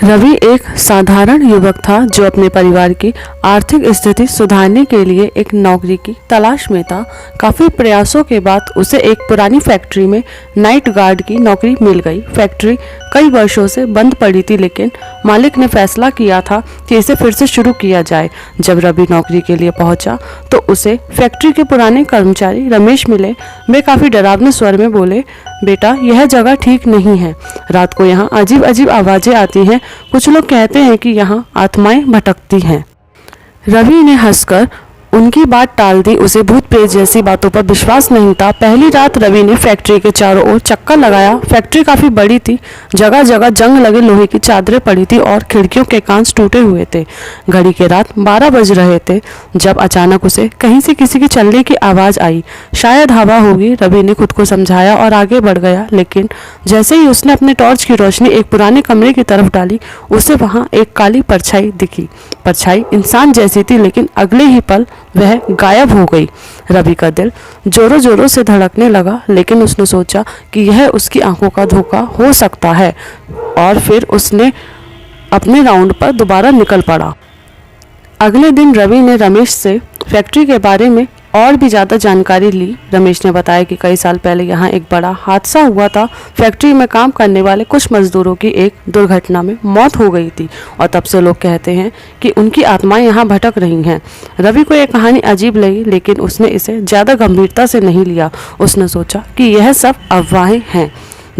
रवि एक साधारण युवक था जो अपने परिवार की आर्थिक स्थिति सुधारने के लिए एक नौकरी की तलाश में था। काफ़ी प्रयासों के बाद उसे एक पुरानी फैक्ट्री में नाइट गार्ड की नौकरी मिल गई। फैक्ट्री कई वर्षों से बंद पड़ी थी, लेकिन मालिक ने फैसला किया था कि इसे फिर से शुरू किया जाए। जब रवि नौकरी के लिए पहुंचा तो उसे फैक्ट्री के पुराने कर्मचारी रमेश मिले। वे काफ़ी डरावने स्वर में बोले, बेटा, यह जगह ठीक नहीं है। रात को यहाँ अजीब अजीब आवाज़ें आती हैं। कुछ लोग कहते हैं कि यहाँ आत्माएं भटकती हैं। रवि ने हंसकर उनकी बात टाल दी। उसे भूत प्रेत जैसी बातों पर विश्वास नहीं था। पहली रात रवि ने फैक्ट्री के चारों ओर चक्कर लगाया। फैक्ट्री काफ़ी बड़ी थी, जगह जगह जंग लगे लोहे की चादरें पड़ी थी और खिड़कियों के कांच टूटे हुए थे। घड़ी के रात 12 बज रहे थे जब अचानक उसे कहीं से किसी के चलने की आवाज़ आई। शायद हवा होगी, रवि ने खुद को समझाया और आगे बढ़ गया। लेकिन जैसे ही उसने अपने टॉर्च की रोशनी एक पुराने कमरे की तरफ डाली, उसे वहाँ एक काली परछाई दिखी। परछाई इंसान जैसी थी, लेकिन अगले ही पल वह गायब हो गई। रवि का दिल जोरों जोरों से धड़कने लगा, लेकिन उसने सोचा कि यह उसकी आंखों का धोखा हो सकता है और फिर उसने अपने राउंड पर दोबारा निकल पड़ा। अगले दिन रवि ने रमेश से फैक्ट्री के बारे में और भी ज़्यादा जानकारी ली। रमेश ने बताया कि कई साल पहले यहाँ एक बड़ा हादसा हुआ था। फैक्ट्री में काम करने वाले कुछ मजदूरों की एक दुर्घटना में मौत हो गई थी और तब से लोग कहते हैं कि उनकी आत्माएं यहाँ भटक रही हैं। रवि को यह कहानी अजीब लगी, लेकिन उसने इसे ज़्यादा गंभीरता से नहीं लिया। उसने सोचा कि यह सब अफवाहें हैं।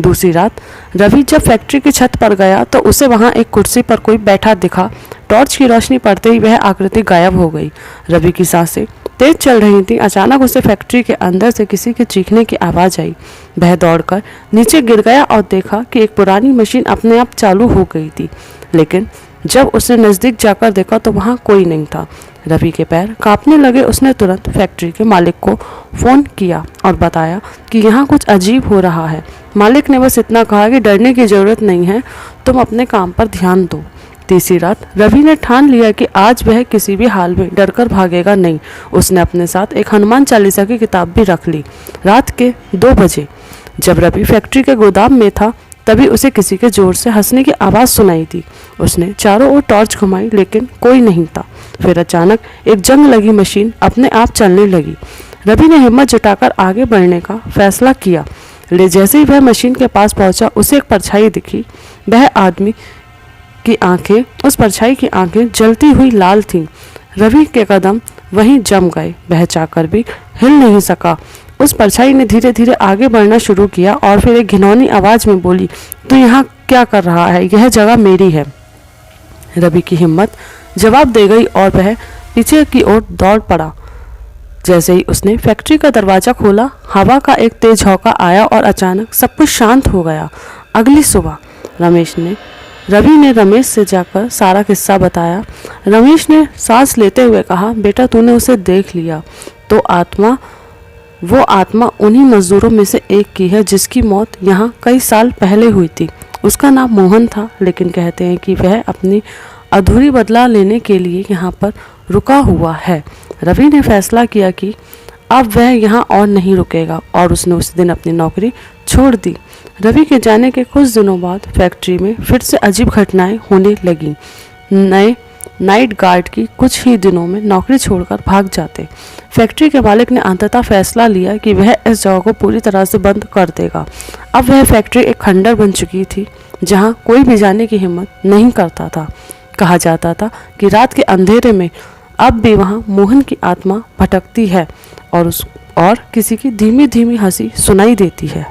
दूसरी रात रवि जब फैक्ट्री की छत पर गया तो उसे वहाँ एक कुर्सी पर कोई बैठा दिखा। टॉर्च की रोशनी पड़ते ही वह आकृति गायब हो गई। रवि की सांसें तेज चल रही थी। अचानक उसे फैक्ट्री के अंदर से किसी के चीखने की आवाज़ आई। वह दौड़कर नीचे गिर गया और देखा कि एक पुरानी मशीन अपने आप चालू हो गई थी, लेकिन जब उसने नज़दीक जाकर देखा तो वहाँ कोई नहीं था। रवि के पैर कांपने लगे। उसने तुरंत फैक्ट्री के मालिक को फ़ोन किया और बताया कि यहाँ कुछ अजीब हो रहा है। मालिक ने बस इतना कहा कि डरने की ज़रूरत नहीं है, तुम अपने काम पर ध्यान दो। तीसरी रात रवि ने ठान लिया कि आज वह किसी भी हाल में डरकर भागेगा नहीं। उसने अपने साथ एक हनुमान चालीसा की किताब भी रख ली। रात के 2 बजे जब रवि फैक्ट्री के गोदाम में था, तभी उसे किसी के जोर से हंसने की आवाज़ सुनाई थी। उसने चारों ओर टॉर्च घुमाई, लेकिन कोई नहीं था। फिर अचानक एक जंग लगी मशीन अपने आप चलने लगी। रवि ने हिम्मत जुटाकर आगे बढ़ने का फैसला किया। जैसे ही वह मशीन के पास पहुंचा, उसे एक परछाई दिखी। वह आदमी की आंखें, उस परछाई की आंखें जलती हुई लाल थीं। रवि के कदम वहीं जम गए। वह चाहकर भी हिल नहीं सका। उस परछाई ने धीरे धीरे आगे बढ़ना शुरू किया और फिर एक घिनौनी आवाज़ में बोली, तू यहाँ क्या कर रहा है? यह जगह मेरी है। रवि की हिम्मत जवाब दे गई और वह पीछे की ओर दौड़ पड़ा। जैसे ही उसने फैक्ट्री का दरवाज़ा खोला, हवा का एक तेज झोंका आया और अचानक सब कुछ शांत हो गया। अगली सुबह रवि ने रमेश से जाकर सारा किस्सा बताया। रमेश ने सांस लेते हुए कहा, बेटा, तूने उसे देख लिया तो वो आत्मा उन्हीं मजदूरों में से एक की है जिसकी मौत यहाँ कई साल पहले हुई थी। उसका नाम मोहन था, लेकिन कहते हैं कि वह अपनी अधूरी बदला लेने के लिए यहाँ पर रुका हुआ है। रवि ने फैसला किया कि अब वह यहाँ और नहीं रुकेगा और उसने उस दिन अपनी नौकरी छोड़ दी। रवि के जाने के कुछ दिनों बाद फैक्ट्री में फिर से अजीब घटनाएं होने लगीं। नए नाइट गार्ड की कुछ ही दिनों में नौकरी छोड़कर भाग जाते। फैक्ट्री के मालिक ने अंततः फैसला लिया कि वह इस जगह को पूरी तरह से बंद कर देगा। अब वह फैक्ट्री एक खंडर बन चुकी थी जहां कोई भी जाने की हिम्मत नहीं करता था। कहा जाता था कि रात के अंधेरे में अब भी वहां मोहन की आत्मा भटकती है और किसी की धीमी धीमी हंसी सुनाई देती है।